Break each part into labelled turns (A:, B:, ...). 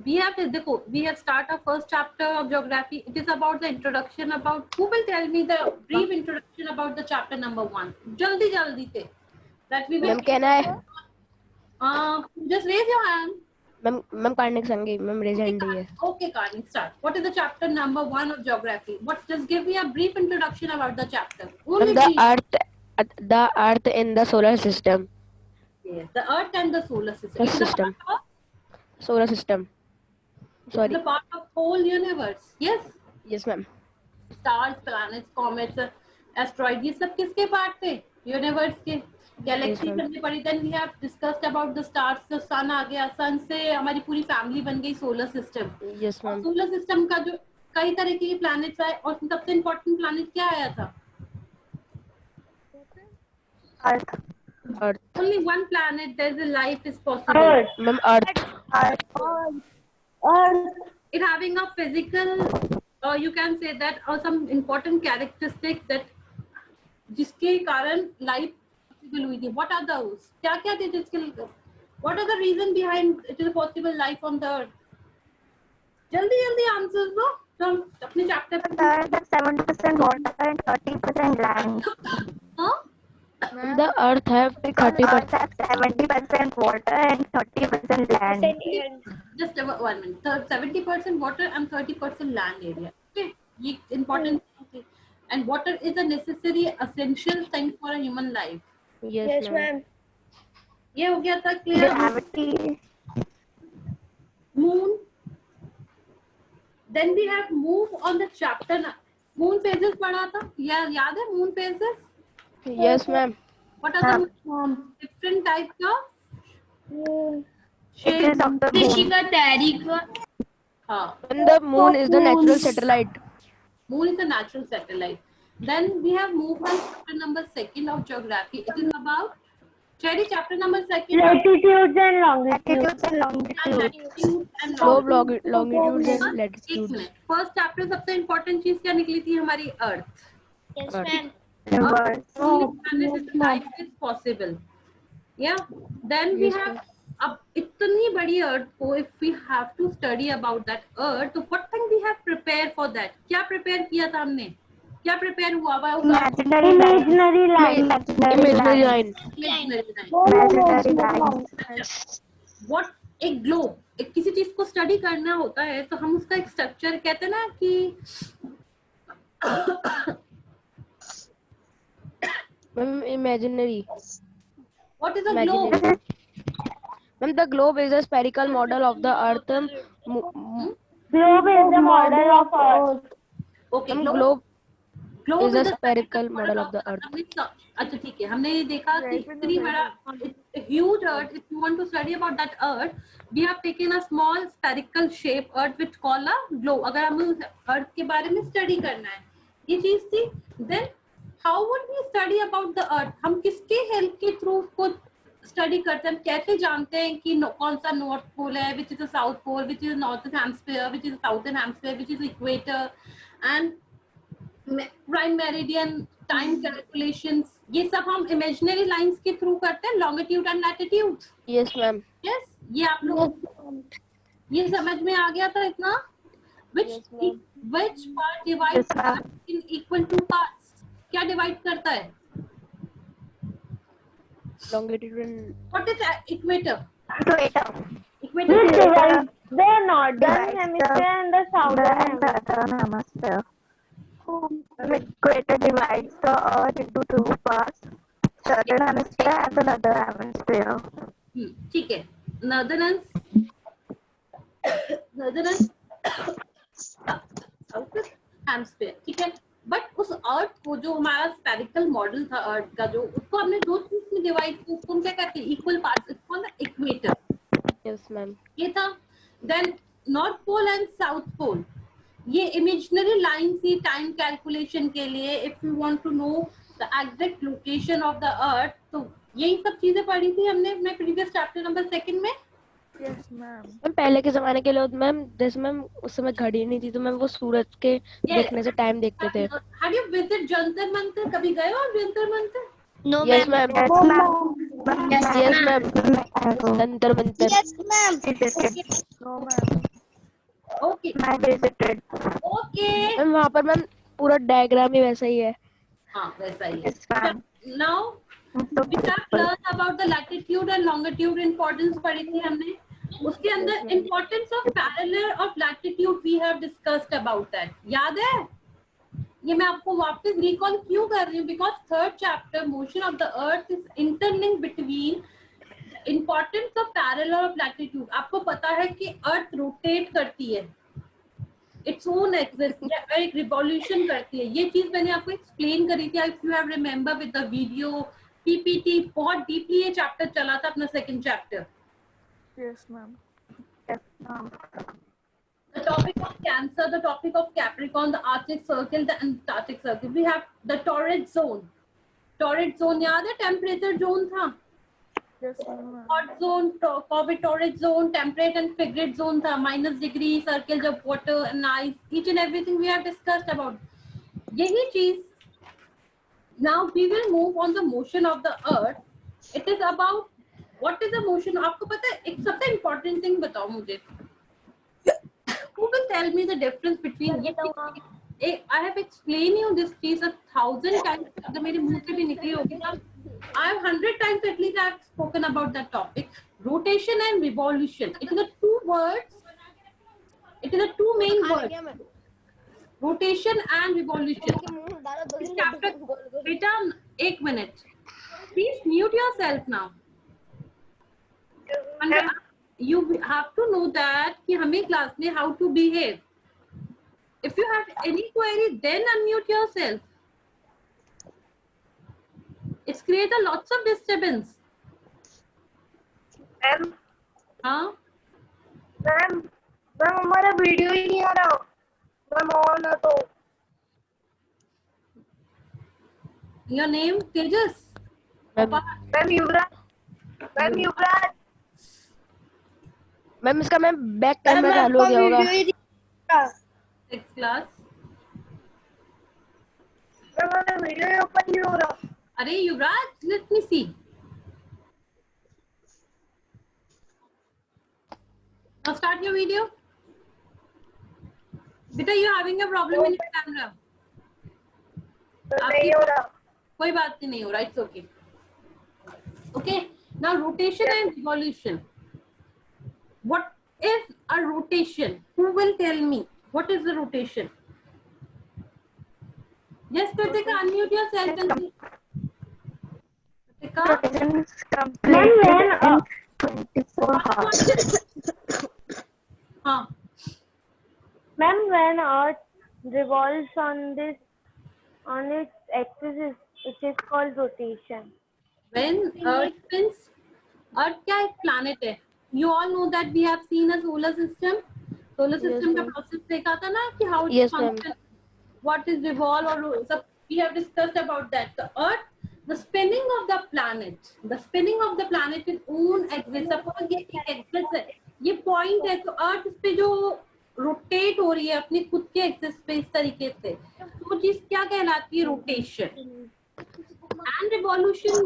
A: we have start our first chapter of geography. It is about the introduction. About who will tell me the brief introduction about the chapter number 1? Jaldi se. That we will.
B: Ma'am, can I?
A: Just raise your hand.
B: Ma'am, Karnik Sangi, ma'am, raise hand here.
A: Okay, Karnik, start. What is the chapter number 1 of geography? Just give me a brief introduction about the chapter. Only
B: The Earth in the solar system.
A: Yes, the Earth and the solar system. It is a part of
B: solar system. Sorry.
A: It is a part of whole universe. Yes.
B: Yes, ma'am.
A: Stars, planets, comets, asteroids. ये सब किसके part थे? Universe के. Galaxy हमने पढ़ी. Then we have discussed about the stars. The sun आ गया. Sun से हमारी पूरी family बन गई solar system.
B: Yes, ma'am.
A: Solar system का जो कई तरह के planets आए और सबसे important planet क्या आया था?
C: Earth.
A: Only one planet there is a life is possible.
B: Ma'am, Earth.
A: It having a physical, you can say that, or some important characteristics that जिसके कारण life possible हुई थी. What are those? क्या क्या थे जिसके? What are the reason behind it is possible life on the earth? जल्दी जल्दी answers दो. तो हम अपने chapter पे
C: 70% water and 30% land.
A: हाँ?
B: The Earth have 30%.
C: 70% water and 30% land.
A: Just 1 minute. 70% water and 30% land area. Okay, ये important. Okay. And water is a necessary, essential thing for a human life.
B: Yes, ma'am.
A: ये हो गया था clear.
C: Gravity.
A: Moon. Then we have move on the chapter. Moon phases पढ़ा था. याद है moon phases?
B: Yes, ma'am.
A: What are the different types of
C: Shape of the moon.
B: And the moon is the natural satellite.
A: Moon is a natural satellite. Then we have moved on chapter number 2 of geography. It is about chapter number 2.
C: Latitudes and longitudes.
B: Slope, longitudes and latitudes.
A: First chapter सबसे important चीज क्या निकली थी हमारी Earth.
D: Yes, ma'am.
A: Life is possible. Yeah. Then we have अब इतनी बड़ी Earth को if we have to study about that Earth, तो what thing we have prepared for that? क्या prepare किया था हमने? क्या prepare हुआ हुआ
C: Imaginary line.
A: What एक globe, एक किसी चीज को study करना होता है तो हम उसका एक structure कहते हैं ना कि
B: Imaginary.
A: What is a globe?
B: Ma'am, the globe is a spherical model of the Earth.
C: Globe is the model of Earth.
A: Okay,
B: globe is a spherical model of the Earth.
A: अच्छा ठीक है, हमने ये देखा कि इतनी बड़ा huge Earth. If you want to study about that Earth, we have taken a small spherical shape Earth which called a globe. अगर हमें Earth के बारे में study करना है, ये चीज थी. Then how would we study about the Earth? हम किसके help के through उसको study करते हैं? कैसे जानते हैं कि कौन सा North Pole है, which is the South Pole, which is the Northern Hemisphere, which is the Southern Hemisphere, which is the equator, and prime meridian, time calculations. ये सब हम imaginary lines के through करते हैं, longitude and latitude.
B: Yes, ma'am.
A: Yes, ये आप लोग ये समझ में आ गया था इतना? Which part divides Earth in equal two parts? क्या divide करता है?
B: Longitude and
A: What is equator?
C: Equator.
A: Equator
C: divides the northern hemisphere and the southern hemisphere. Equator divides the Earth into two parts, southern hemisphere and the northern hemisphere.
A: ठीक है. Northern and southern hemisphere. ठीक है. But उस अर्थ को जो हमारा spherical model था अर्थ का, जो उसको हमने दो चीज में डिवाइड किया, उसको हम क्या कहते हैं? Equal parts. It's called the equator.
B: yes, ma'am.
A: ये था. Then north pole and south pole, ये इमेजिनरी लाइन थी टाइम कैलकुलेशन के लिए. If you want to know the exact location of the earth, तो यही सब चीजें पढ़ी थी हमने अपने प्रीवियस चैप्टर नंबर 2 में.
C: Yes, ma'am.
B: मैम पहले के जमाने के लोग मैम, जैसे मैम उस समय घड़ी नहीं थी तो मैम वो सूरज के देखने से टाइम देखते थे.
A: Have you visit Jantar Mantar? कभी गए हो आप Jantar Mantar?
D: No,
B: Yes,
D: ma'am.
B: ma'am. Yes ma'am, Jantar Mantar.
D: Yes, ma'am.
C: No, ma'am.
A: Okay.
C: I visited.
A: Okay.
B: Ma'am वहाँ पर मैम पूरा डायग्राम ही वैसा ही है।
A: हाँ वैसा ही है।
C: Yes, ma'am.
A: Now
C: So
A: we have learned about the latitude and longitude importance पढ़ी थी हमने। उसके अंदर importance of parallel of latitude we have discussed about that. याद है? ये मैं आपको वापस रिकॉल क्यों कर रही हूँ? Because third chapter motion of the earth is interlink between importance of parallel of latitude. आपको पता है कि अर्थ रोटेट करती है, इट्स ओन एक्सिस, एक रिवॉल्यूशन करती है। ये चीज मैंने आपको एक्सप्लेन करी थी, if you have remember with the video PPT. बहुत डीपली ये चैप्टर चला था, अपना second chapter.
C: yes, ma'am. Yes, ma'am.
A: The topic of Cancer, the topic of Capricorn, the Arctic Circle, the Antarctic Circle. We have the torrid zone. Torrid zone याद है? Temperature zone था।
C: Yes, ma'am.
A: Hot zone, torrid zone, temperate and frigid zone था। -degree, circles of water and ice. Each and everything we have discussed about. यही चीज। Now we will move on the motion of the Earth. It is about what is the motion? आपको पता है? एक सबसे important thing बताओ मुझे। Who will tell me the difference between I have explained you this piece 1,000 times. अगर मेरे मुंह से भी निकली होगी ना, I have 100 times at least I have spoken about that topic. Rotation and revolution. It is the two words. It is the two main words. Rotation and revolution. This chapter, beta, 1 minute. Please mute yourself now. You have to know that कि हमें class में how to behave. If you have any query, then unmute yourself. It's create a lots of disturbance.
C: Ma'am,
A: हाँ
C: ma'am, हमारा video ही नहीं आ रहा। Ma'am on है तो।
A: your name Tejas?
C: Ma'am Yuvraj. Ma'am Yuvraj.
B: Ma'am इसका ma'am back camera चालू हो गया होगा।
A: 6th class.
C: मैम हमारा वीडियो ओपन नहीं हो रहा।
A: अरे युवराज, let me see. Now start your video. Beta, you having a problem in your camera?
C: नहीं हो रहा।
A: कोई बात नहीं हो रहा, it's okay. Okay, now rotation and revolution. What is a rotation? Who will tell me what is the rotation? Yes, Pratika, unmute yourself and see. Pratika,
C: Rotation is completed in 24 hours.
A: हाँ,
E: Ma'am, when Earth revolves on its axis, it is called rotation.
A: when Earth spins, Earth क्या एक planet है? You all know that we have seen a solar system. Solar system का
B: ma'am.
A: process देखा था ना कि how it
B: Yes, ma'am.
A: functions, what is revolve or सब we have discussed about that. The Earth, the spinning of the planet is own axis. Suppose ये एक axis है, ये point है, तो Earth इस पे जो rotate हो रही है अपनी खुद के axis पे इस तरीके से, तो वो चीज क्या कहलाती है? Rotation. And revolution,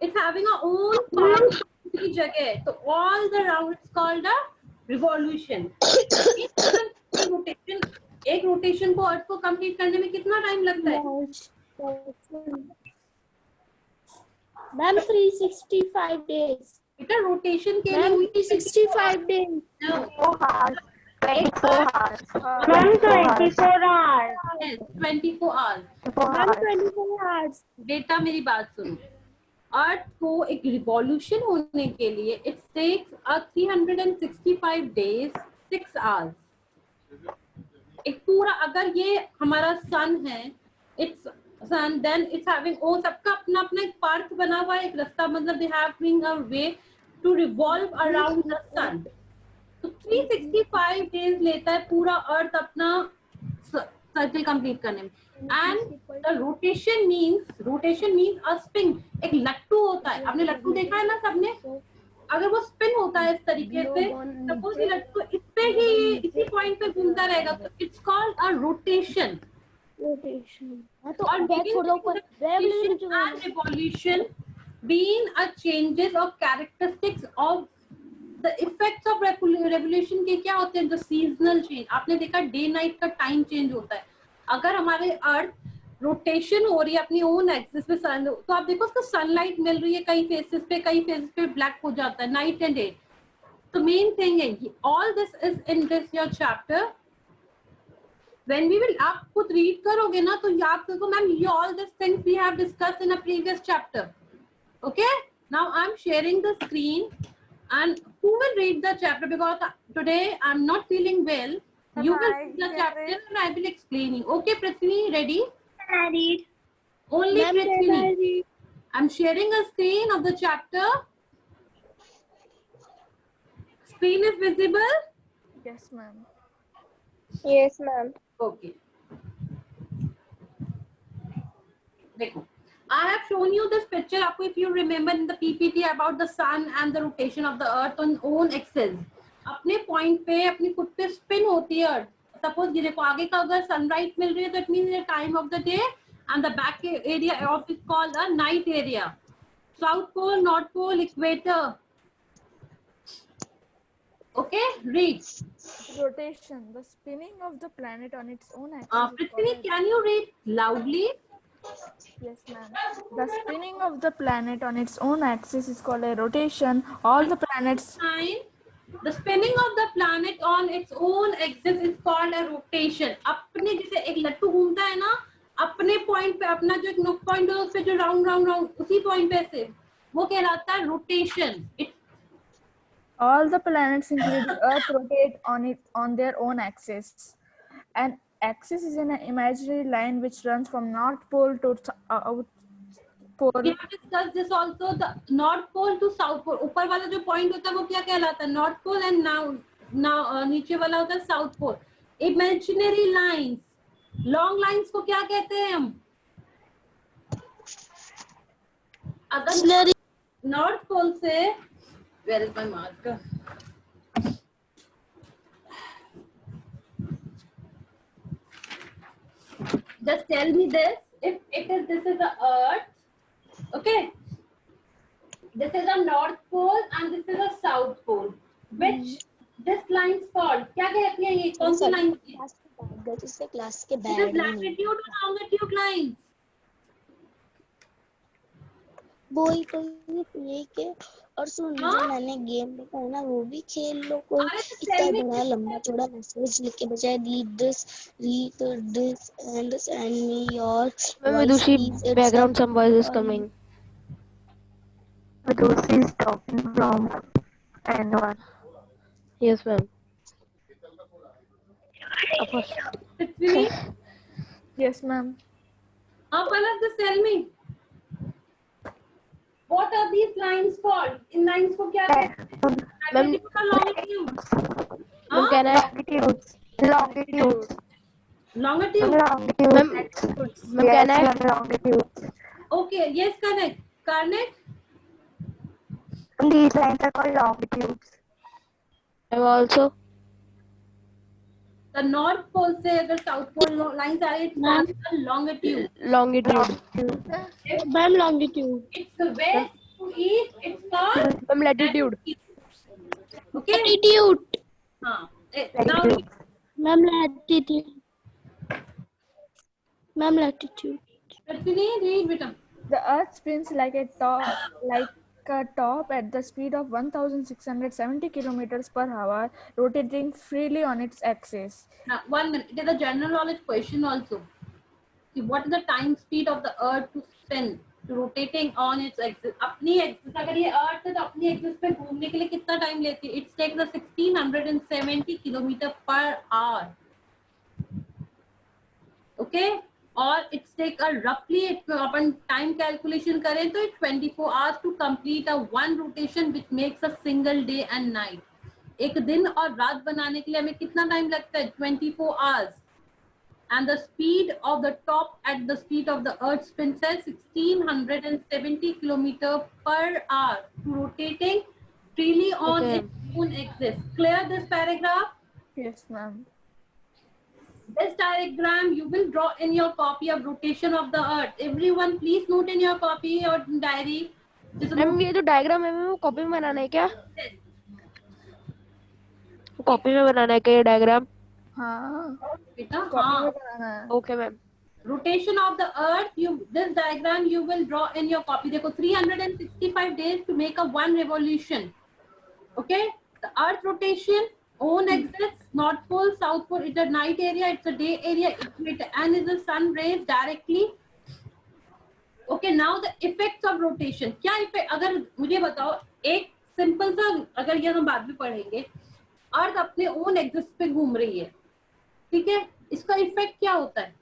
A: it's having a own part की जगह है, तो all the round it's called a revolution. एक रोटेशन को अर्थ को कंप्लीट करने में कितना टाइम लगता है?
D: Ma'am, 365 days.
A: बेटा रोटेशन के
D: Ma'am,
A: लिए
D: 365 days.
C: 24 hours. 24 hours.
E: Ma'am, 24 hours.
A: Yes, 24 hours.
C: 24
D: Ma'am,
C: hours.
D: 24 hours.
A: बेटा मेरी बात सुनो, अर्थ को एक रिवॉल्यूशन होने के लिए इट टेक्स 365 days 6 hours. एक पूरा, अगर ये हमारा सन है, it's sun, then it's having, ओ सबका अपना अपना एक पार्ट बना हुआ है, एक रास्ता, मतलब they having a way to revolve around the sun. तो 365 days लेता है पूरा अर्थ अपना सर्कल कंप्लीट करने में. And the rotation means a spin. एक लट्टू होता है, आपने लट्टू देखा है ना सबने? अगर वो स्पिन होता है इस तरीके से, सपोज ये लट्टू इस पे ही इसी पॉइंट पे घूमता रहेगा, तो it's called a rotation.
D: Rotation.
A: और
D: बैक छोड़ दो ऊपर.
A: revolution being a changes or characteristics of the effects of revolution के क्या होते हैं? जो seasonal change, आपने देखा डे नाइट का टाइम चेंज होता है. अगर हमारे अर्थ रोटेशन हो रही है अपनी ओन एक्सिस पे सन, तो आप देखो उसको सनलाइट मिल रही है कई फेसेस पे ब्लैक हो जाता है नाइट एंड डे. तो मेन थिंग है all this is in this your chapter. When we will, आप खुद रीड करोगे ना तो याद करो मैम ये all these things we have discussed in a previous chapter. Okay, now I'm sharing the screen and who will read the chapter, because today I'm not feeling well. You will read the chapter and I will explain you. Okay, Prithvi, ready?
D: I read.
A: Only
D: Ma'am, can I
A: Prithvi.
D: read?
A: I'm sharing a screen of the chapter. Screen is visible?
F: Yes, ma'am.
C: Yes, ma'am.
A: Okay. देखो, I have shown you this picture. आपको if you remember in the PPT about the sun and the rotation of the earth on own axis. अपने point पे अपनी खुद पे spin होती है अर्थ. Suppose ये देखो आगे का अगर सनराइज मिल रही है तो it means the time of the day and the back area of it called a night area. South pole, north pole, equator. Okay, read.
F: Rotation, the spinning of the planet on its own axis. is
A: Prithvi,
F: called
A: can you read loudly?
F: Yes, ma'am. The spinning of the planet on its own axis is called a rotation. All the planets.
A: Nine. The spinning of the planet on its own axis is called a rotation. अपने जैसे एक लट्टू घूमता है ना, अपने point पे अपना जो एक नोक पॉइंट है उस पे जो राउंड राउंड राउंड उसी पॉइंट पे से वो कहलाता है rotation.
F: All the planets, including Earth, rotate on their own axis. An axis is an imaginary line which runs from North Pole to South Pole.
A: We have discussed this also. The North Pole to South Pole. ऊपर वाला जो point होता है वो क्या कहलाता है? North Pole and now नीचे वाला होता है South Pole. Imaginary lines. Long lines को क्या कहते हैं हम? अगर North Pole से where is my marker? Just tell me this. If this is the Earth, okay. This is a North Pole and this is a South Pole. Which this line is called? क्या कहती है ये? कौन सी line?
G: इससे class के
A: It is latitude or longitude lines.
G: वही तो ये के और सुन जो मैंने गेम बताया ना वो भी खेल लो. कोई इतना बड़ा लंबा चौड़ा मैसेज लिख के बजाय read this and send me your
B: Vidushi, background some voice is coming.
C: Vidushi is talking from N1.
B: Yes, ma'am.
A: Prithvi,
F: Yes, ma'am.
A: Palak, just tell me. What are these lines called? In lines को क्या कहते हैं? Latitude or longitude?
B: Ma'am, can I?
C: Longitude.
A: Longitude.
B: Ma'am, can I?
C: Longitude.
A: Okay, yes, correct. Correct.
C: These lines are called longitudes.
B: I'm also.
A: The North Pole से अगर South Pole lines are it's called a longitude.
B: Longitude.
D: Ma'am, longitude.
A: It's the west to east. It's called
B: Ma'am, latitude.
A: okay.
D: Latitude.
A: हाँ. Now
D: Ma'am, latitude. Ma'am, latitude.
A: Prithvi, read बेटा.
F: The Earth spins like a top at the speed of 1,670 kilometers per hour, rotating freely on its axis.
A: Now 1 minute. It is a general knowledge question also. See, what is the time speed of the Earth to spin, to rotating on its axis? अपनी axis अगर ये Earth है तो अपनी axis पे घूमने के लिए कितना time लेती है? It takes the 1670 kilometer per hour. Okay. और it's take a roughly upon time calculation करें तो 24 hours to complete a one rotation which makes a single day and night. एक दिन और रात बनाने के लिए हमें कितना टाइम लगता है? 24 hours. And the speed of the top at the speed of the Earth spins at 1670 kilometer per hour, rotating freely on its own axis. Clear this paragraph?
F: Yes, ma'am.
A: This diagram you will draw in your copy of rotation of the Earth. Everyone, please note in your copy or diary
B: ma'am ये जो diagram है ma'am वो copy में बनाना है क्या? Copy में बनाना है क्या ये डायग्राम?
F: हाँ,
A: बेटा
F: कॉपी
A: हाँ,
F: में बनाना है।
B: Okay ma'am.
A: rotation of the earth, this diagram you will draw in your copy. देखो 365 days to make a one revolution. Okay, the earth rotation, own axis, north pole, south pole, it's a night area, it's a day area, and is the sun rays directly. Okay, now the effects of rotation. क्या effect, अगर मुझे बताओ एक simple सा, अगर ये हम बाद में पढ़ेंगे, अर्थ अपने ओन एक्सिस पे घूम रही है, ठीक है, इसका इफेक्ट क्या होता है?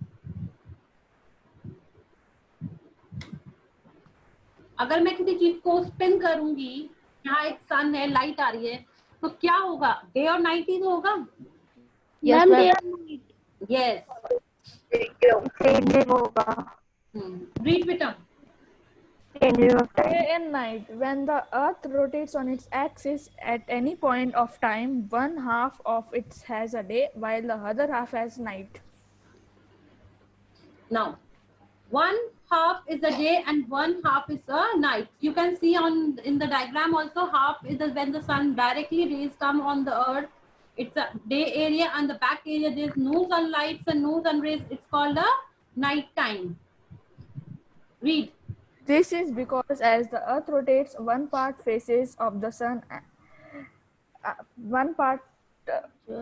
A: अगर मैं किसी चीज को स्पिन करूंगी, यहाँ एक सन है, लाइट आ रही है, तो क्या होगा? डे और नाइट ही तो होगा।
B: Yes
D: ma'am
B: ma'am.
A: Yes,
C: changing होगा,
A: रीड बेटा।
C: changing of time.
F: Day and night. When the earth rotates on its axis at any point of time, one half of it has a day while the other half has night.
A: Now, one half is a day and one half is a night. You can see in the diagram also, half is when the sun directly rays come on the earth. It's a day area, and the back area there's no sunlight and no sun rays. It's called a night time. Read.
F: This is because as the earth rotates, one part faces of the sun,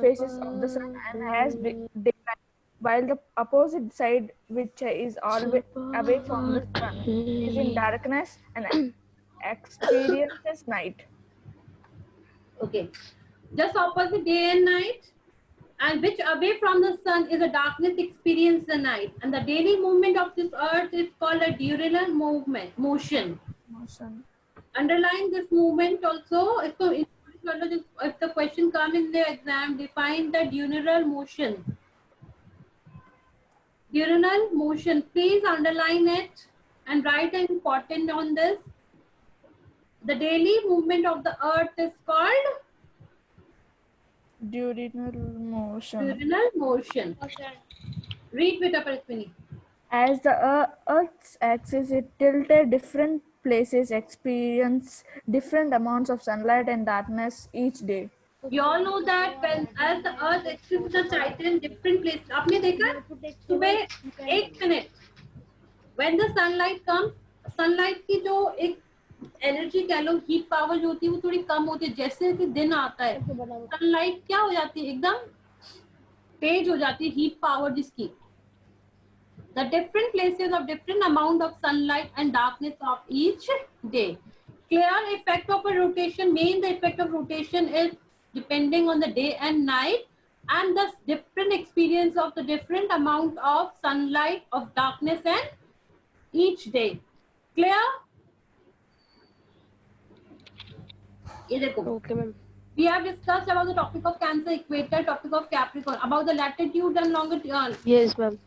F: faces of the sun and has daylight, while the opposite side, which is always away from the sun, is in darkness and experiences night.
A: Okay, just opposite day and night, and which away from the sun is a darkness experience the night, and the daily movement of this earth is called a diurnal motion. Underline this movement also. If the question comes in the exam, define the diurnal motion. Diurnal motion, please underline it and write an important on this. The daily movement of the earth is called
F: Diurnal motion.
A: diurnal motion. Read Beta Paraswini.
F: As the Earth's axis is tilted, different places experience different amounts of sunlight and darkness each day.
A: You all know that when as the earth axis is tilted in different places. आपने देखा सुबह 1 minute when the sunlight comes, sunlight की जो एक energy कह लो, heat power जो होती है वो थोड़ी कम होती है। जैसे जैसे दिन आता है सनलाइट क्या हो जाती है, एकदम तेज हो जाती है हीट पावर जिसकी। The different places of different amount of sunlight and darkness of each day. Clear effect of a rotation. Main the effect of rotation is depending on the day and night, and the different experience of the different amount of sunlight, of darkness and each day. Clear? ये देखो,
B: okay ma'am.
A: we have discussed about the topic of Cancer, equator, topic of Capricorn, about the latitude and longitude.
B: Yes ma'am.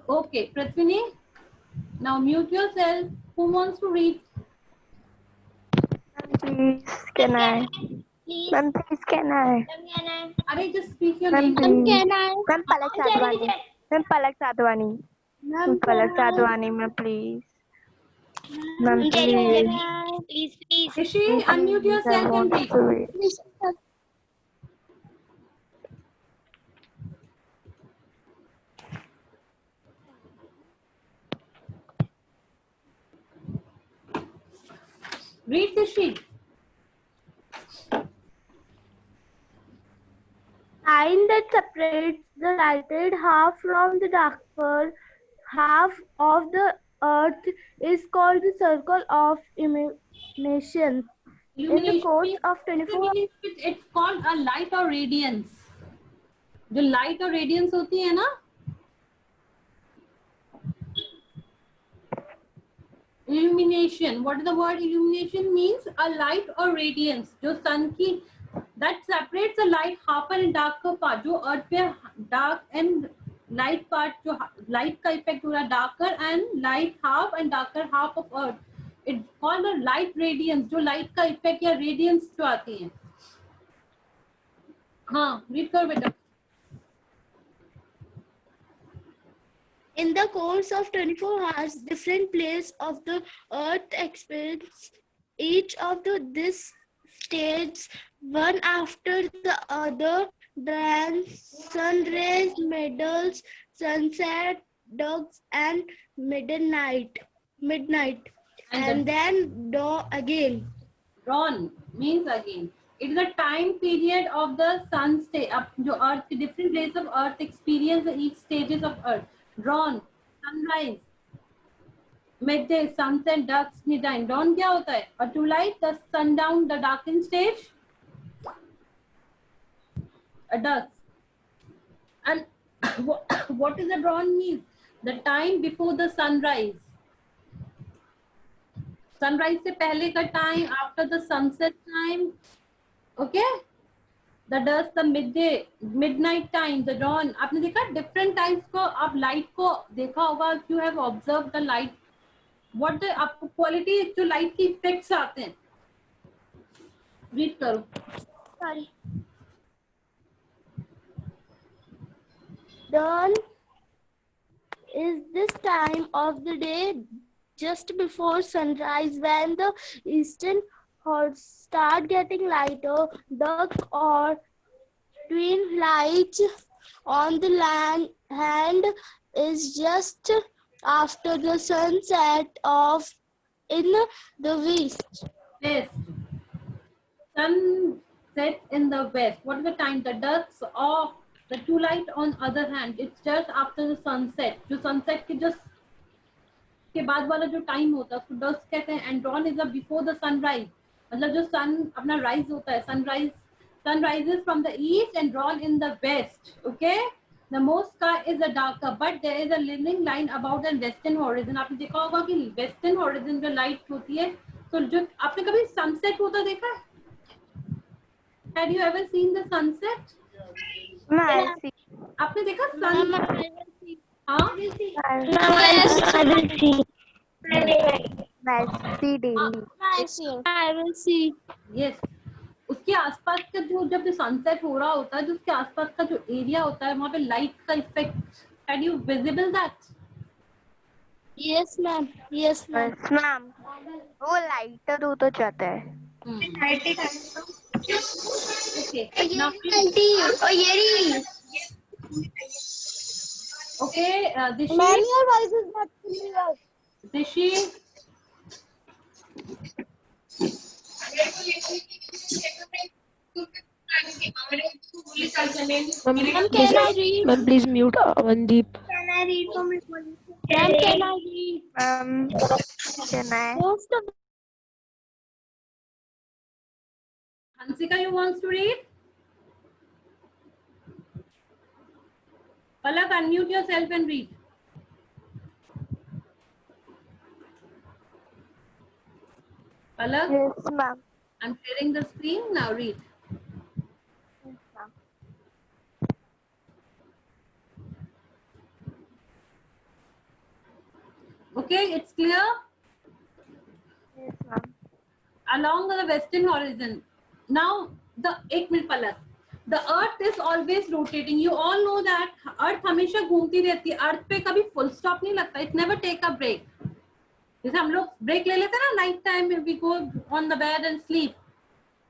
A: Okay, Prithvini, now mute yourself. Who wants to read?
C: Please, can I?
G: Please.
C: Ma'am, please, can I?
A: Are just speak your
C: Ma'am,
A: name.
C: please.
G: Can I?
C: Ma'am, Palak Sadhwani. Ma'am, Palak Sadhwani. Ma'am, Palak Sadhwani, ma'am, please. Ma'am, please.
G: Please.
A: Rishi, unmute
C: I
A: yourself and
C: want
A: read.
C: to read.
A: Read the sheet.
E: Line that separates the lighted half from the darker half of the earth is called the circle of illumination. In the course of 24
A: It's called a light or radiance. जो light और radiance होती है ना, illumination. What is the word illumination means? A light or radiance. जो sun की, that separates the light half and darker part. जो earth पे dark and light part, जो light का effect हो रहा है, darker and light half and darker half of earth. It's called a light radiance. जो light का effect या radiance जो आती है. हाँ, read कर बेटा.
D: In the course of 24 hours, different places of the earth experience each of this stages one after the other. Sun rays, middles, sunset, dusk, and midnight. And then dawn again.
A: Dawn means again. It is a time period of the sun state. Up जो earth different places of earth experience each stages of earth. Dawn, sunrise, midday, sunset, dusk, midnight. Dawn क्या होता है? A twilight, the sundown, the darkened stage. A dusk. And what is the dawn means? The time before the sunrise. Sunrise से पहले का time, after the sunset time. Okay? The dusk, the midday, midnight time, the dawn. आपने देखा different times को, आप light को देखा होगा. If you have observed the light, what the आपको quality जो light की effects आते हैं. Read करो.
E: Sorry. Dawn is this time of the day just before sunrise when the eastern horizon start getting lighter. Dusk or twilight on the hand is just after the sunset of in the west.
A: West. Sunset in the west. What is the time? The dusk of the twilight on other hand. It's just after the sunset. जो sunset के just के बाद वाला जो time होता है उसको dusk कहते हैं. And dawn is a before the sunrise. मतलब जो sun अपना rise होता है. Sun rises from the east and dawn in the west. Okay? The most sky is a darker, but there is a living line about the western horizon. आपने देखा होगा कि western horizon जो light होती है, तो जो आपने कभी sunset होता देखा है? Had you ever seen the sunset?
C: No, I see.
A: आपने देखा sun? हाँ?
C: I will see. I see daily.
E: I will see.
A: Yes. उसके आसपास का जो जब सनसेट हो रहा होता है जो उसके आसपास का जो एरिया होता है वहाँ पे लाइट का effect can you visible that
E: Yes, ma'am. Yes, ma'am.
C: Yes, ma'am. वो लाइटर हो तो जाता है.
A: ओके नाउ ओके दिशी
E: Ma'am, your voice is not clear.
A: दिशी
B: Ma'am,
E: Can I read?
B: ma'am, please mute Amandeep.
E: Can I read from it? Ma'am, can I read?
C: Can I?
E: Most of
A: Hansika, you wants to read? Palak, unmute yourself and read. Palak,
C: Yes, ma'am.
A: I'm sharing the screen. Now read.
C: Yes, ma'am.
A: Okay, it's clear?
C: Yes, ma'am.
A: Along the western horizon. Now, एक minute Palak. The earth is always rotating. You all know that earth हमेशा घूमती रहती है. earth पे कभी full stop नहीं लगता. It never take a break. जैसे हम लोग break ले लेते हैं ना night time we go on the bed and sleep.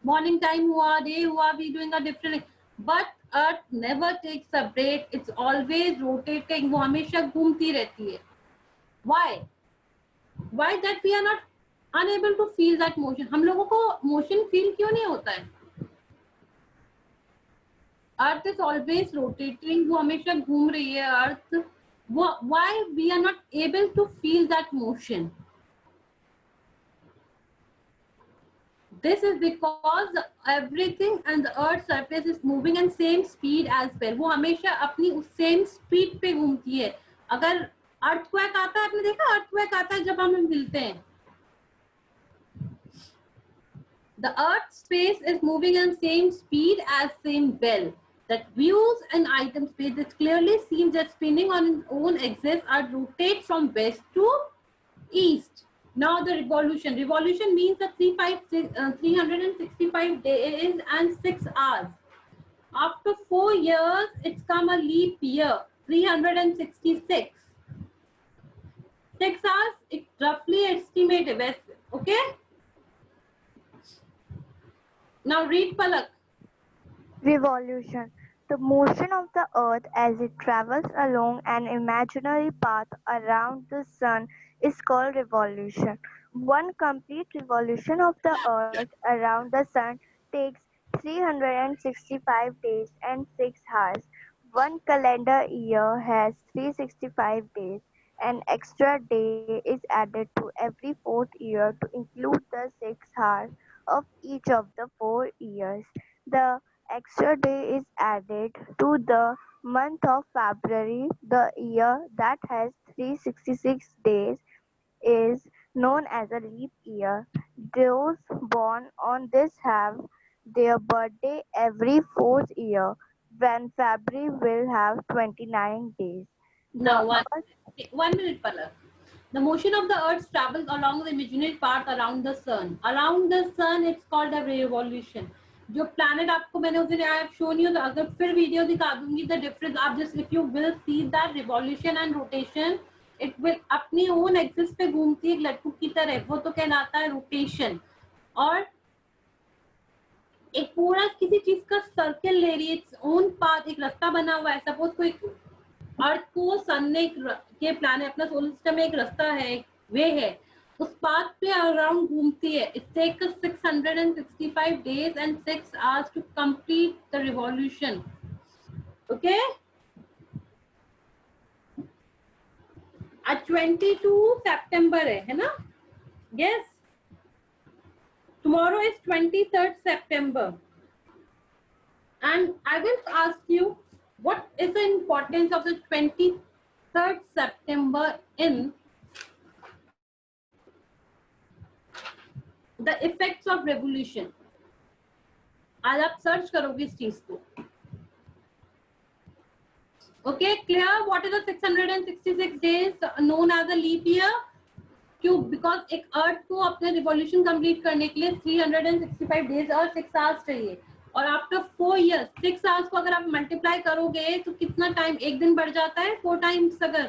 A: Morning time हुआ, day हुआ, we doing a different. But earth never takes a break. It's always rotating. वो हमेशा घूमती रहती है. Why? Why that we are not unable to feel that motion? हम लोगों को motion feel क्यों नहीं होता है? Earth is always rotating. वो हमेशा घूम रही है Earth. Why we are not able to feel that motion? This is because everything and the Earth's surface is moving in same speed as well. वो हमेशा अपनी उस same speed पे घूमती है. अगर earthquake आता है, आपने देखा earthquake आता है जब हम हिलते हैं. The Earth's space is moving in same speed as same bell. That views and item space it clearly seems that spinning on its own axis are rotate from west to east. Now the revolution. Revolution means the 365 days and 6 hours. After 4 years, it's come a leap year, 366. 6 hours, it roughly estimated. Okay. Now read, Palak.
C: Revolution. The motion of the earth as it travels along an imaginary path around the sun is called revolution. One complete revolution of the earth around the sun takes 365 days and 6 hours. One calendar year has 365 days. An extra day is added to every fourth year to include the 6 hours of each of the 4 years. The extra day is added to the month of February. The year that has 366 days is known as a leap year. Those born on this have their birthday every fourth year, when February will have 29 days.
A: Now,
C: The
A: 1 minute, Palak. The motion of the earth travels along the imaginary path around the sun. Around the sun, it's called a revolution. जो planet आपको मैंने उस दिन I have shown you, अगर फिर video दिखा दूंगी the difference, आप just if you will see that revolution and rotation, it will अपनी own axis पे घूमती है एक लट्टू की तरह, वो तो कहलाता है rotation. और एक पूरा किसी चीज का सर्कल ले रही है, इट्स ओन पाथ, एक रास्ता बना हुआ है. सपोज कोई अर्थ को सन ने के प्लान अपना सोलर सिस्टम में एक रास्ता है, एक वे है, उस पाथ पे अराउंड घूमती है. It takes 665 days and 6 hours to complete the revolution. Okay? आज 22 September है ना? Yes. Tomorrow is 23rd September. And I will ask you, what is the importance of the 23rd September in the effects of revolution? आज आप search करोगे इस चीज को. Okay, clear? What is the 666 days known as a leap year? क्यों? Because एक अर्थ को अपने रिवॉल्यूशन कंप्लीट करने के लिए 365 डेज और 6 आवर्स चाहिए. और आफ्टर 4 years 6 आवर्स को अगर आप मल्टीप्लाई करोगे तो कितना टाइम, एक दिन बढ़ जाता है 4 times. अगर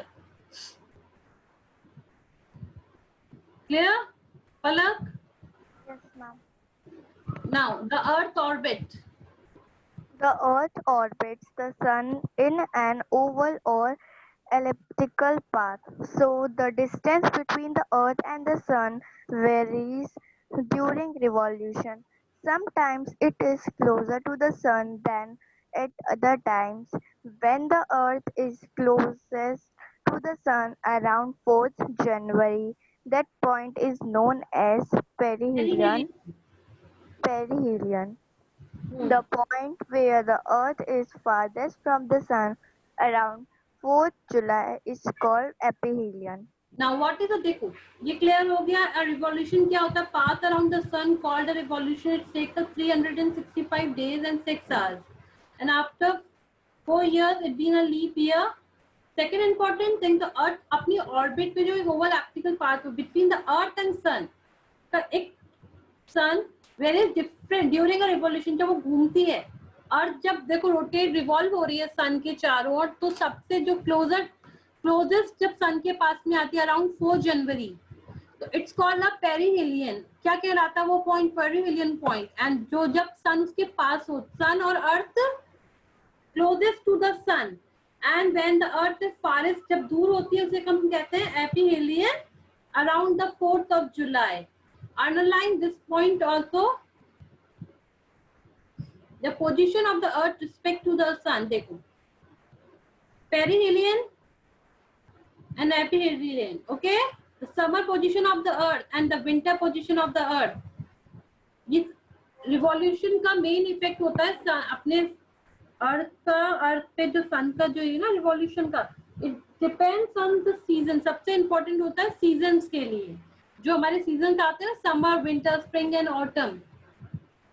A: clear Palak?
C: Yes, ma'am.
A: Now the earth orbit.
C: The earth orbits the sun in an oval or elliptical path, so the distance between the earth and the sun varies during revolution. Sometimes it is closer to the sun than at other times. When the earth is closest to the sun around 4th January, that point is known as perihelion. Perihelion. The point where the earth is farthest from the sun around 4th July is called aphelion.
A: Now what is the, देखो ये clear हो गया. A revolution क्या होता है? Path around the sun called a revolution. It takes 365 days and 6 hours. And after 4 years it been a leap year. Second important thing, the earth अपनी orbit पे जो एक oval elliptical path between the earth and sun का एक sun very different during a revolution. जब वो घूमती है, अर्थ जब देखो रोटेट रिवॉल्व हो रही है सन के चारों ओर, तो सबसे जो क्लोजेस्ट जब सन के पास में आती है अराउंड 4 जनवरी, तो इट्स कॉल्ड अ पेरिहेलियन. क्या कहलाता है वो पॉइंट? Perihelion point. एंड जो जब सन उसके पास हो, सन और earth closest to the sun, and when the earth is farthest, जब दूर होती है उसे हम कहते हैं aphelion around the 4th of July. Underline this point also. The position of the earth respect to the sun. देखो perihelion and aphelion. Okay, the summer position of the earth and the winter position of the earth. ये revolution का main effect होता है अपने अर्थ पे जो सन का जो है ना रिवॉल्यूशन का. It depends on the season. सबसे important होता है seasons के लिए, जो हमारे सीजन आते हैं summer, winter, spring and autumn.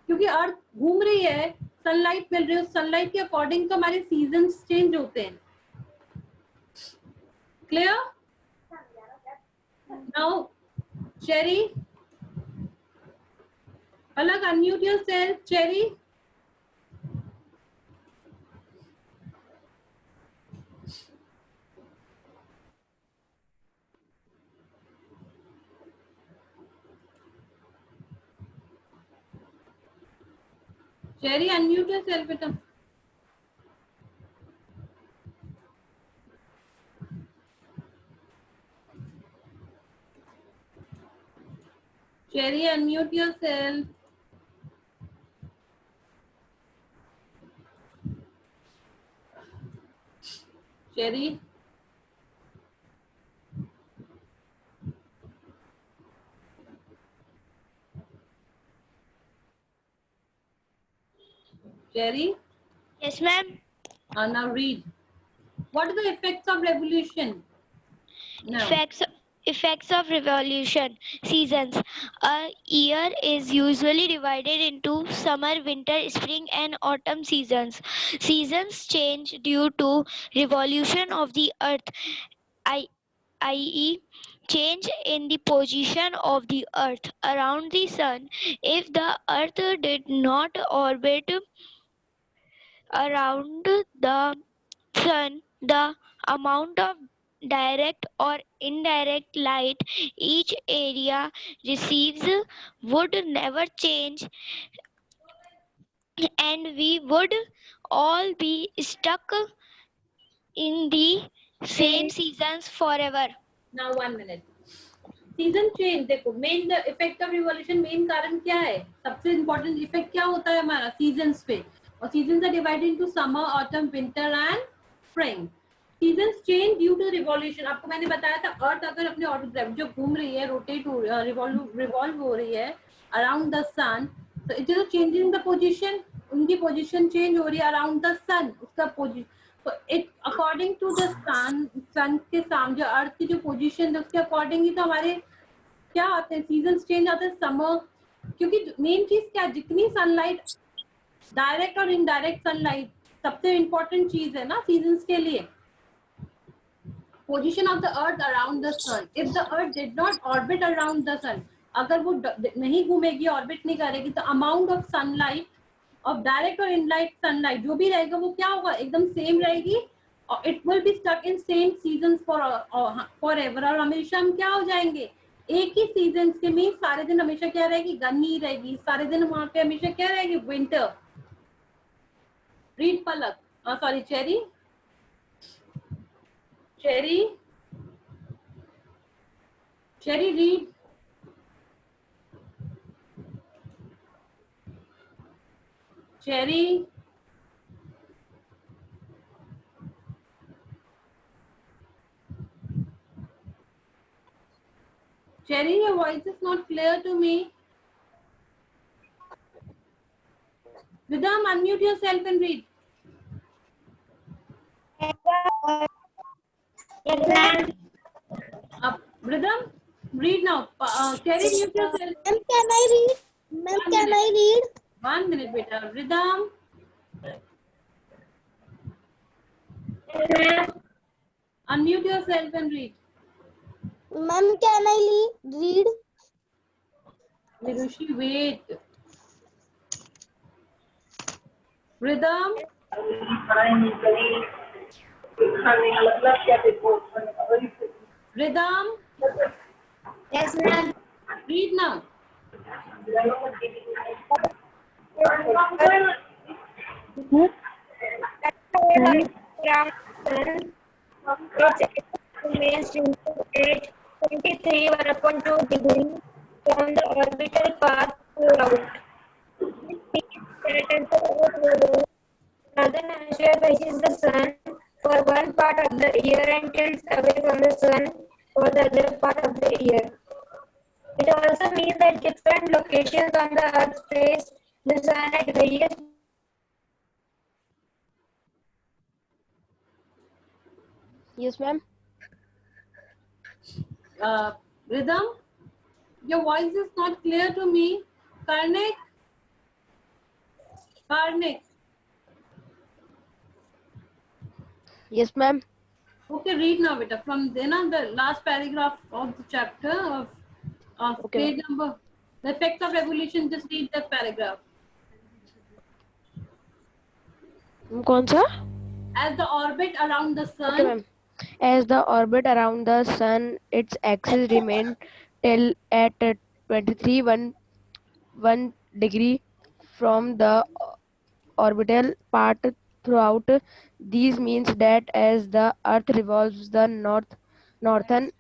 A: क्योंकि अर्थ घूम रही है, सनलाइट मिल रही है, सनलाइट के अकॉर्डिंग तो हमारे सीजन्स चेंज होते हैं. क्लियर? नाउ चेरी, अलग unmute yourself. Cherry, Cherry, unmute yourself, beta. Cherry, unmute yourself. Cherry. Cherry.
H: Yes, ma'am.
A: Now read. What are the effects of revolution? Now.
H: Effects of revolution. Seasons. A year is usually divided into summer, winter, spring, and autumn seasons. Seasons change due to revolution of the earth, I- i.e., change in the position of the earth around the sun. If the earth did not orbit around the sun, the amount of direct or indirect light each area receives would never change, and we would all be stuck in the same seasons forever.
A: Now 1 minute. Season change देखो, main effect of revolution, main कारण क्या है, सबसे important effect क्या होता है हमारा seasons पे, और seasons are divided into summer, autumn, winter and spring. Seasons change due to revolution. आपको मैंने बताया था अर्थ अगर अपने ऑर्बिट जो घूम रही है, रोटेट हो रिवॉल्व हो रही है अराउंड द सन, तो it is changing the position. उनकी पोजीशन चेंज हो रही है अराउंड द सन, उसका पोजीशन. तो इट अकॉर्डिंग टू द सन के सामने जो अर्थ की जो पोजीशन है उसके अकॉर्डिंग ही तो हमारे क्या आते हैं सीजन चेंज आते हैं. समर, क्योंकि मेन चीज क्या, जितनी सनलाइट डायरेक्ट और इनडायरेक्ट सनलाइट सबसे इंपॉर्टेंट चीज है ना सीजन्स के लिए. Position of the earth around the sun. If the earth did not orbit around the sun, अगर वो नहीं घूमेगी, ऑर्बिट नहीं करेगी, तो amount of sunlight of direct और इनडायरेक्ट सनलाइट जो भी रहेगा वो क्या होगा, एकदम सेम रहेगी. और it will be stuck in same season forever. और हमेशा हम क्या हो जाएंगे, एक ही सीजन के में सारे दिन हमेशा क्या रहेगी, गर्मी रहेगी. सारे दिन वहां पे हमेशा क्या रहेगी, winter. Read Palak, sorry cherry. Cherry, cherry read. Cherry, Cherry, your voice is not clear to me. Vidam, unmute yourself and read. Vidam, read now. Cherry, mute yourself.
G: Ma'am, can I read? Ma'am, can I read?
A: 1 minute, beta. Vidam. Unmute yourself and read.
G: Ma'am, can I read?
A: Virushi, wait. Rhythm. Rhythm.
H: Yes, ma'am.
A: Read now.
H: Remains into 23.2 degrees from the orbital path throughout. This means that as the Earth revolves, northern hemisphere faces the sun for one part of the year and tilts away from the sun for the other part of the year. It also means that different locations on the Earth face the sun at various.
B: Yes, ma'am.
A: Rhythm, your voice is not clear to me. Karnik. Karnik.
B: Yes, ma'am.
A: Okay, read now, beta. From then on, the last paragraph of the chapter of
B: Okay.
A: page number, the effects of revolution. Just read that paragraph.
B: कौन सा?
A: As the orbit around the sun.
B: Okay, ma'am. As the orbit around the sun, its axis remain till at 23.1 degree from the orbital part throughout. These means that as the Earth revolves, the northern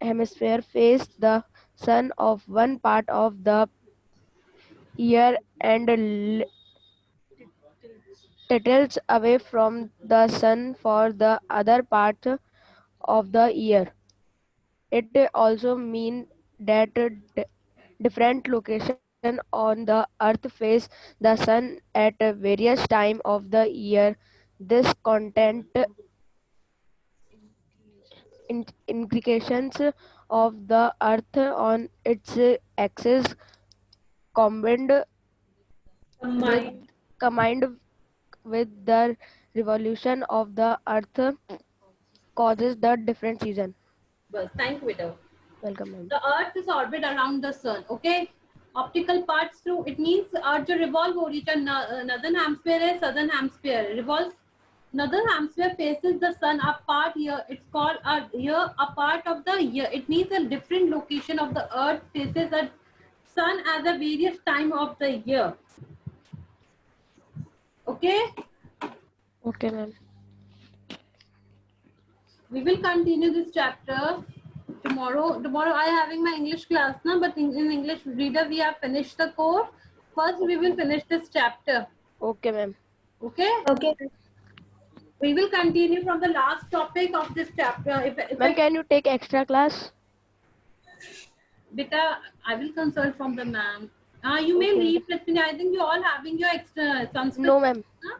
B: hemisphere face the sun of one part of the year and tilts away from the sun for the other part of the year. It also means that different locations on the earth face the sun at various times of the year. This content inclinations of the earth on its axis combined with
A: Combined.
B: combined with the revolution of the earth causes the different season.
A: Bas, thank you, beta.
B: Welcome, ma'am.
A: The Earth is orbit around the sun. Okay. Optical parts through. It means Earth जो revolve हो रही है, northern hemisphere है, southern hemisphere revolves. Northern hemisphere faces the sun. A part here, it's called a part of the year. It means a different location of the Earth faces the sun at the various time of the year. Okay.
B: Okay, ma'am.
A: We will continue this chapter tomorrow. Tomorrow I having my English class now, but in English reader we have finished the course. First we will finish this chapter.
B: Okay, ma'am.
A: Okay.
E: Okay.
A: We will continue from the last topic of this chapter. If
B: Ma'am, can you take extra class?
A: Beta, I will consult from the ma'am. You may
B: Okay.
A: leave. I think you all having your extra Sanskrit.
B: No, ma'am.
A: Huh?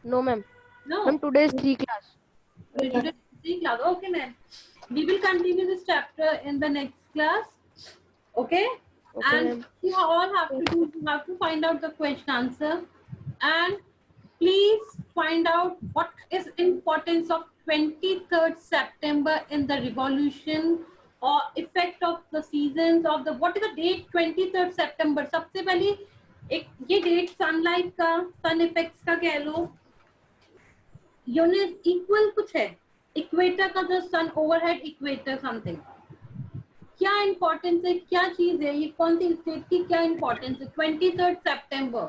B: No, ma'am.
A: No.
B: Ma'am, today is 3 class.
A: Okay, ma'am. We will continue this chapter in the next class. Okay.
B: Okay,
A: And
B: ma'am.
A: you all have to do. You have to find out the question answer, and please find out what is importance of 23rd September in the revolution or effect of the seasons of the what is the date 23rd September. सबसे पहले एक ये date sunlight का sun effects का कह लो unit equal कुछ है equator का जो सन ओवरहेड इक्वेटर समथिंग क्या इंपॉर्टेंस है क्या चीज है ये कौन सी स्टेट की क्या इंपॉर्टेंस है 23rd September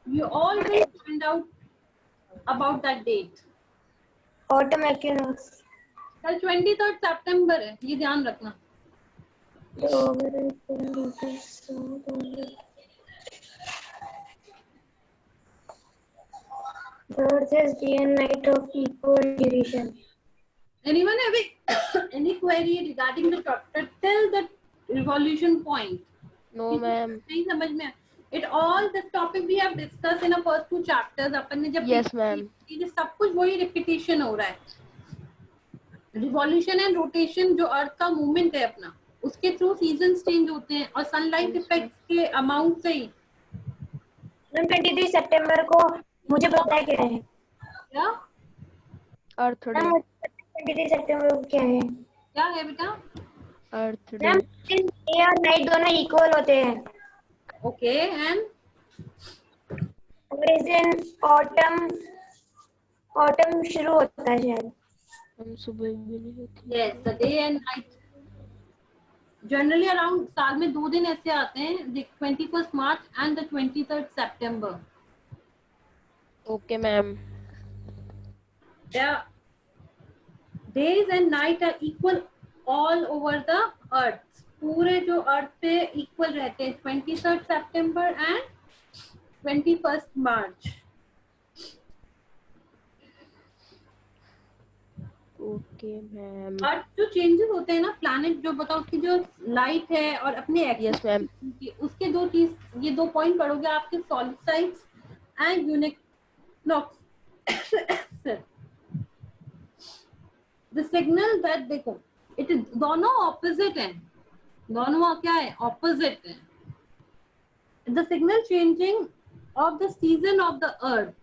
A: you all will find out about that date
E: Autumn equinox.
A: कल 23rd September है ये ध्यान रखना
E: The earth has day and night of equal duration.
A: anyone having any query regarding the chapter till the revolution point
B: No, ma'am.
A: नहीं समझ में it all this topic we have discussed in the first 2 chapters अपन ने जब
B: Yes, ma'am.
A: ये सब कुछ वही repetition हो रहा है revolution and rotation जो अर्थ का मूवमेंट है अपना उसके थ्रू सीजन्स चेंज होते हैं और सनलाइट इफेक्ट्स के अमाउंट से ही
E: मैम 23 सितंबर को मुझे पता है क्या है
A: क्या
B: Earth Day.
E: मैम 23 सितंबर को क्या है
A: क्या है बेटा
B: Earth Day.
E: मैम डे और नाइट दोनों इक्वल होते हैं
A: ओके एंड
E: और इस दिन ऑटम शुरू होता है शायद
B: हम सुबह भी नहीं होती.
A: Yes the day and night generally around साल में 2 दिन ऐसे आते हैं 21st March and the 23rd September
B: Okay, ma'am.
A: the days and night are equal all over the earth पूरे जो अर्थ पे इक्वल रहते हैं 23rd September and 21st March
B: Okay, ma'am.
A: अर्थ जो चेंजेस होते हैं ना प्लैनेट जो बताओ उसकी जो लाइट है और अपने
B: Yes, ma'am.
A: उसके 2 चीज ये 2 पॉइंट पढ़ोगे आपके solstice and equinox the signal that देखो इट इज दोनों ऑपोजिट हैं दोनों क्या है ऑपोजिट है the signal changing of the season of the earth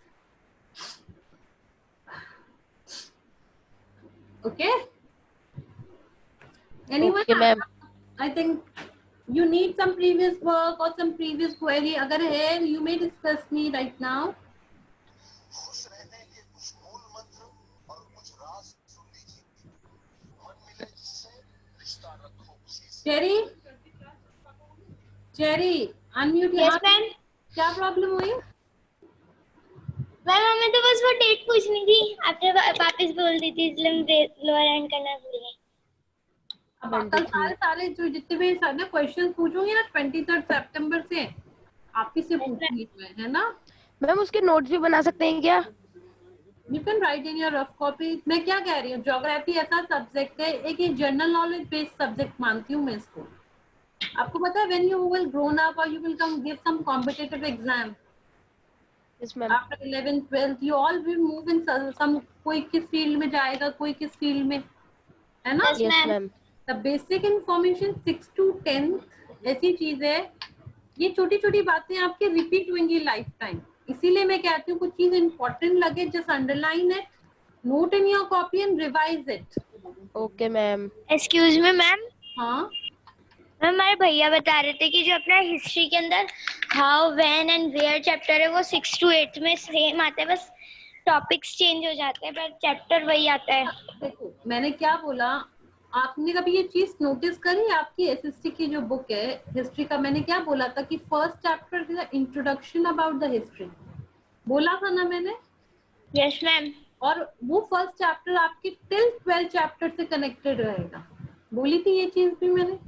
A: okay anyone
B: Okay, ma'am.
A: I think you need some previous work or some previous query agar hai you may discuss me right now
I: खुश रहने के कुछ मूल मंत्र और कुछ राज सुन लीजिए मन मिले जिससे रिश्ता रखो उसी से
A: Cherry unmute
H: Yes, ma'am.
A: क्या प्रॉब्लम हुई
H: मैम हमें तो बस वो डेट पूछनी थी, आपने वापस बोल दी थी, इसलिए लोअर एंड करना भूल गए।
A: अब कल सारे जो जितने भी ना क्वेश्चन पूछूंगी ना 23 सितंबर से आपकी से पूछूंगी मैं, है ना
B: मैम? उसके नोट्स भी बना सकते हैं क्या?
A: You can write in your rough copy. मैं क्या कह रही हूँ, ज्योग्राफी ऐसा सब्जेक्ट है, एक जनरल नॉलेज बेस्ड सब्जेक्ट मानती हूँ मैं इसको। आपको पता है when you will grown up और you will come give some competitive exam after 11th 12th you all will move in some, कोई किस फील्ड में जाएगा, कोई किस फील्ड में, है ना।
B: Yes ma'am.
A: The basic information 6 to 10 ऐसी चीज है, ये छोटी छोटी बातें आपके रिपीट होंगी लाइफ टाइम। इसीलिए मैं कहती हूँ कुछ चीज इंपॉर्टेंट लगे just underline it, note in your copy and revise it.
B: Okay ma'am.
H: Excuse me ma'am.
A: हाँ
H: मैम हमारे भैया बता रहे थे कि जो अपना हिस्ट्री के अंदर how when and where chapter है वो 6 to 8 में सेम आता है, बस टॉपिक्स चेंज हो जाते हैं पर चैप्टर वही आता है।
A: देखो मैंने क्या बोला, आपने कभी ये चीज नोटिस करी, आपकी एसएसटी की जो बुक है हिस्ट्री का, मैंने क्या बोला था कि first chapter is introduction about the history, बोला था ना मैंने।
H: Yes ma'am.
A: और वो फर्स्ट चैप्टर आपकी टिल 12 चैप्टर से कनेक्टेड रहेगा, बोली थी ये चीज भी मैंने।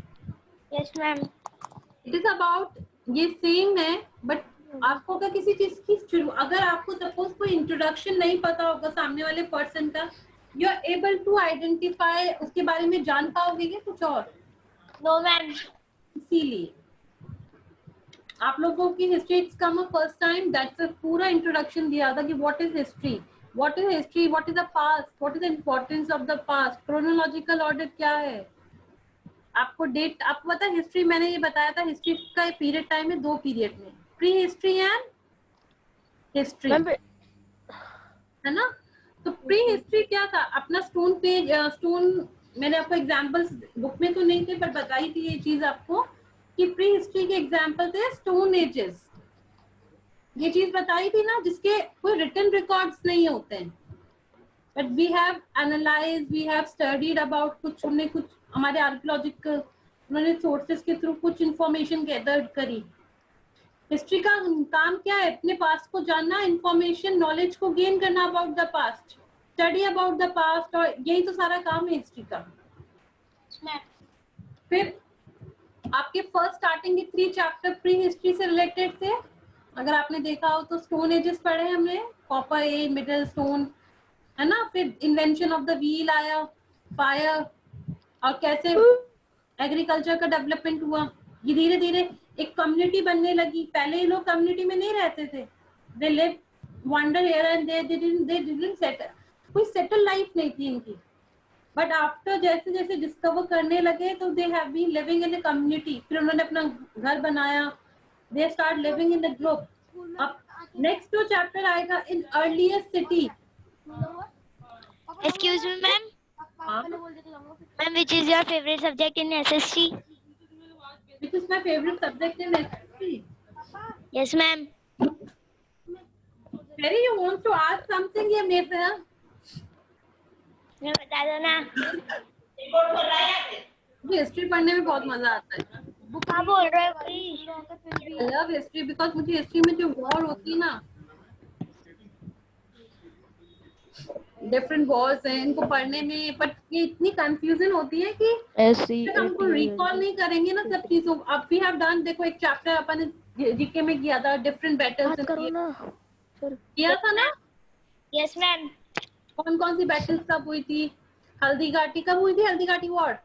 H: Yes ma'am.
A: It is about, ये सेम है बट आपको अगर किसी चीज की शुरू, अगर आपको सपोज कोई इंट्रोडक्शन नहीं पता होगा सामने वाले पर्सन का, you are able to identify, उसके बारे में जान पाओगे क्या कुछ और?
H: No ma'am.
A: इसीलिए आप लोगों की history come first time, that's a पूरा इंट्रोडक्शन दिया था कि what is history, what is history, what is the past, what is the importance of the past, chronological order क्या है, आपको डेट, आपको पता है हिस्ट्री, मैंने ये बताया था हिस्ट्री का पीरियड टाइम है 2 पीरियड में, प्री हिस्ट्री एंड हिस्ट्री, है ना। तो प्री हिस्ट्री क्या था, अपना स्टोन पेज, स्टोन, मैंने आपको एग्जांपल्स बुक में तो नहीं थे पर बताई थी ये चीज आपको कि प्री हिस्ट्री के एग्जांपल थे स्टोन एजेस, ये चीज बताई थी ना, जिसके कोई रिटन रिकॉर्ड्स नहीं होते हैं but we have analyse, we have studied about, कुछ हमने कुछ हमारे आर्कियोलॉजिकल उन्होंने सोर्सेस के थ्रू कुछ इंफॉर्मेशन गैदर करी। हिस्ट्री का काम क्या है, अपने पास्ट को जानना, इंफॉर्मेशन नॉलेज को गेन करना about the past, study about the past, और यही तो सारा काम है हिस्ट्री का। फिर आपके फर्स्ट स्टार्टिंग के 3 चैप्टर प्री हिस्ट्री से रिलेटेड थे, अगर आपने देखा हो तो स्टोन एजेस पढ़े हमने, कॉपर एज, मिडल स्टोन, है ना। फिर इन्वेंशन ऑफ द व्हील आया, फायर, और कैसे एग्रीकल्चर का डेवलपमेंट हुआ, ये धीरे धीरे एक कम्युनिटी बनने लगी। पहले ये लोग कम्युनिटी में नहीं रहते थे, they live wander here and there, they didn't settle, कोई सेटल लाइफ नहीं थी इनकी, बट आफ्टर जैसे जैसे डिस्कवर करने लगे तो they have been living in a community, फिर उन्होंने अपना घर बनाया, they start living in the group. अब नेक्स्ट जो चैप्टर आएगा in earliest city.
H: Excuse me ma'am. Ma'am which is your favorite subject in SST?
A: Which is my favorite subject in SST?
H: Yes ma'am.
A: Mary, you want to ask something या मेरे से?
H: मैं बता दो ना।
A: मुझे हिस्ट्री पढ़ने में बहुत मजा आता है।
H: हाँ बोल रहे हो भाई।
A: I love history because मुझे हिस्ट्री में जो वॉर होती है ना, डिफरेंट वॉर्स हैं, इनको पढ़ने में बट ये इतनी कंफ्यूजन होती है कि हमको रिकॉल नहीं करेंगे ना सब चीजों। अब वी हैव डन, देखो एक चैप्टर अपन ने जीके में किया था, डिफरेंट बैटल्स किया था ना।
H: Yes ma'am.
A: कौन कौन सी बैटल्स कब हुई थी, हल्दी घाटी कब हुई थी, Haldi Ghati war.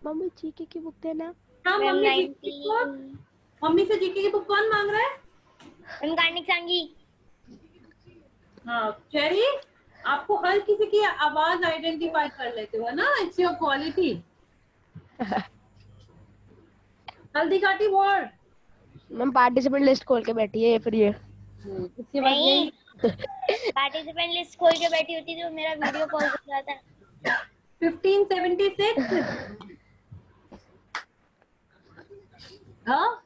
B: Mummy GK की बुक देना।
A: हाँ मम्मी से जीके की बुक कौन मांग रहा है?
H: कार्निक सांगी।
A: हाँ चेरी, आपको हर किसी की आवाज आइडेंटिफाई कर लेते हो ना, it's your quality. Haldi Ghati war.
B: Ma'am participant list खोल के बैठी है फिर ये।
A: इसके बाद ये
H: पार्टिसिपेंट लिस्ट खोल के बैठी होती तो मेरा वीडियो कॉल कर रहा था।
A: 1576। हाँ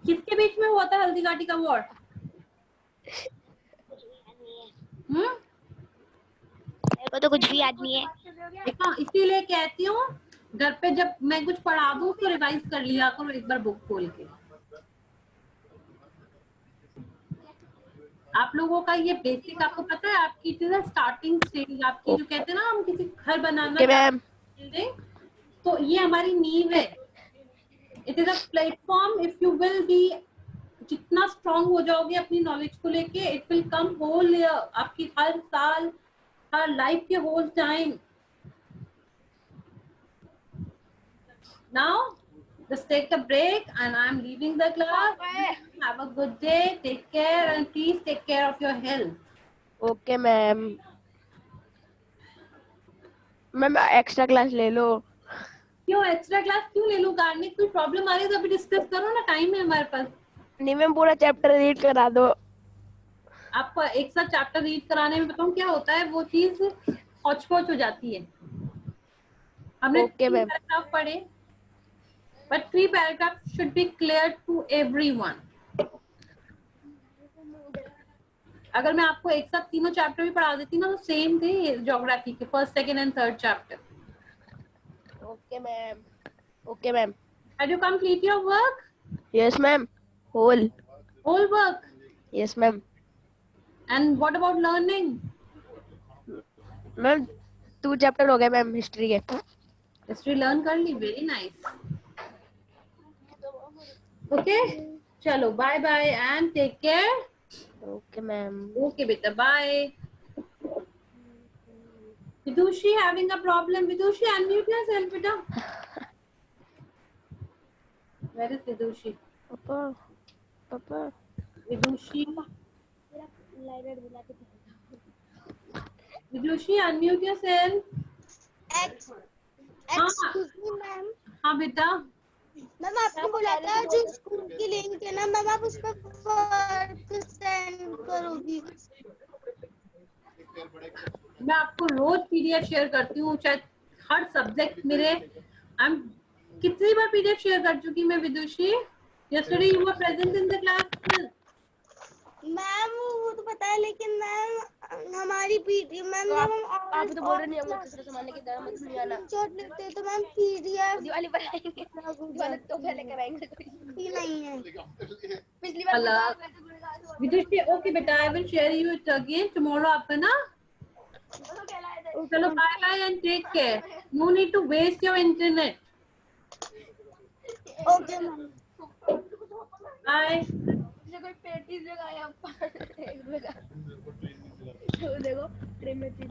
A: किसके बीच में हुआ था हल्दी घाटी का वॉर?
H: मेरे को तो कुछ भी याद नहीं है।
A: देखो इसीलिए कहती हूँ घर पे जब मैं कुछ पढ़ा दूँ तो रिवाइज कर लिया करो एक बार बुक खोल के। आप लोगों का ये बेसिक आपको पता है, आपकी स्टार्टिंग स्टेज, आपकी जो कहते हैं ना हम किसी घर बनाना
B: ओके मैम।
A: building, तो ये हमारी नींव है. It is a platform. If you will be, जितना स्ट्रांग हो जाओगे अपनी नॉलेज को लेके, it will come whole year, आपकी हर साल, हर लाइफ के whole time. Now just take a break and I'm leaving the class. Have a good day. Take care and please take care of your health.
B: Okay ma'am. Ma'am extra class ले लो.
A: क्यों extra class क्यों ले लूं? कार्निक कोई problem आ रही है तो अभी डिस्कस करो ना, टाइम है हमारे पास.
B: नहीं मैम, पूरा चैप्टर रीड करा दो.
A: आपको एक साथ चैप्टर रीड कराने में बताऊं क्या होता है, वो चीज हौच पौच हो जाती है. हमने
B: Okay, ma'am.
A: पैराग्राफ पढ़े, but 3 paragraph should be clear to everyone. अगर मैं आपको एक साथ तीनों चैप्टर भी पढ़ा देती ना, तो सेम थे ज्योग्राफी के first, second and third chapter.
B: Okay ma'am. Okay ma'am.
A: Had you complete your work?
B: Yes ma'am. Whole
A: work.
B: Yes ma'am.
A: And what about learning?
B: Ma'am 2 chapter हो गए मैम हिस्ट्री के.
A: हिस्ट्री लर्न कर ली. Very nice. Okay, चलो bye bye and take care.
B: Okay ma'am.
A: Okay बेटा, bye. Vidushi having a problem. Vidushi, unmute yourself, beta. Where is Vidushi?
B: पापा.
A: Vidushi. Vidushi, unmute yourself.
G: Excuse me ma'am.
A: हाँ बेटा.
G: Ma'am आपने बोला था जो school की लिंक है ना मैम, आप उस पर वर्क सेंड करोगी.
A: मैं आपको रोज पीडीएफ शेयर करती हूँ, चाहे हर सब्जेक्ट मेरे. आई एम कितनी बार पीडीएफ शेयर कर चुकी मैं Vidushi. Yesterday you were present in the class.
G: Ma'am वो तो पता है, लेकिन मैम हमारी पीडी मैम
B: आप तो बोल रहे नहीं हम लोग किसी सामान की तरह मत नहीं आना.
G: शॉट लिखते हैं तो मैम पीडीएफ
B: दिवाली पर आएंगे. दिवाली तो पहले कराएंगे.
G: ही नहीं है.
B: पिछली बार
A: विदुषी ओके बेटा, I will share you it again tomorrow आपका ना. चलो bye bye and take care. No need to waste your internet.
G: Okay ma'am.
A: Bye.
B: कोई पेटीज लगाया देखो ट्रे में 3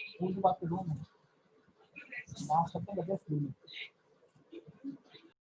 J: स्कूल की बात कर रहा हूँ मैं, मार्क्स सबसे लगे स्कूल में।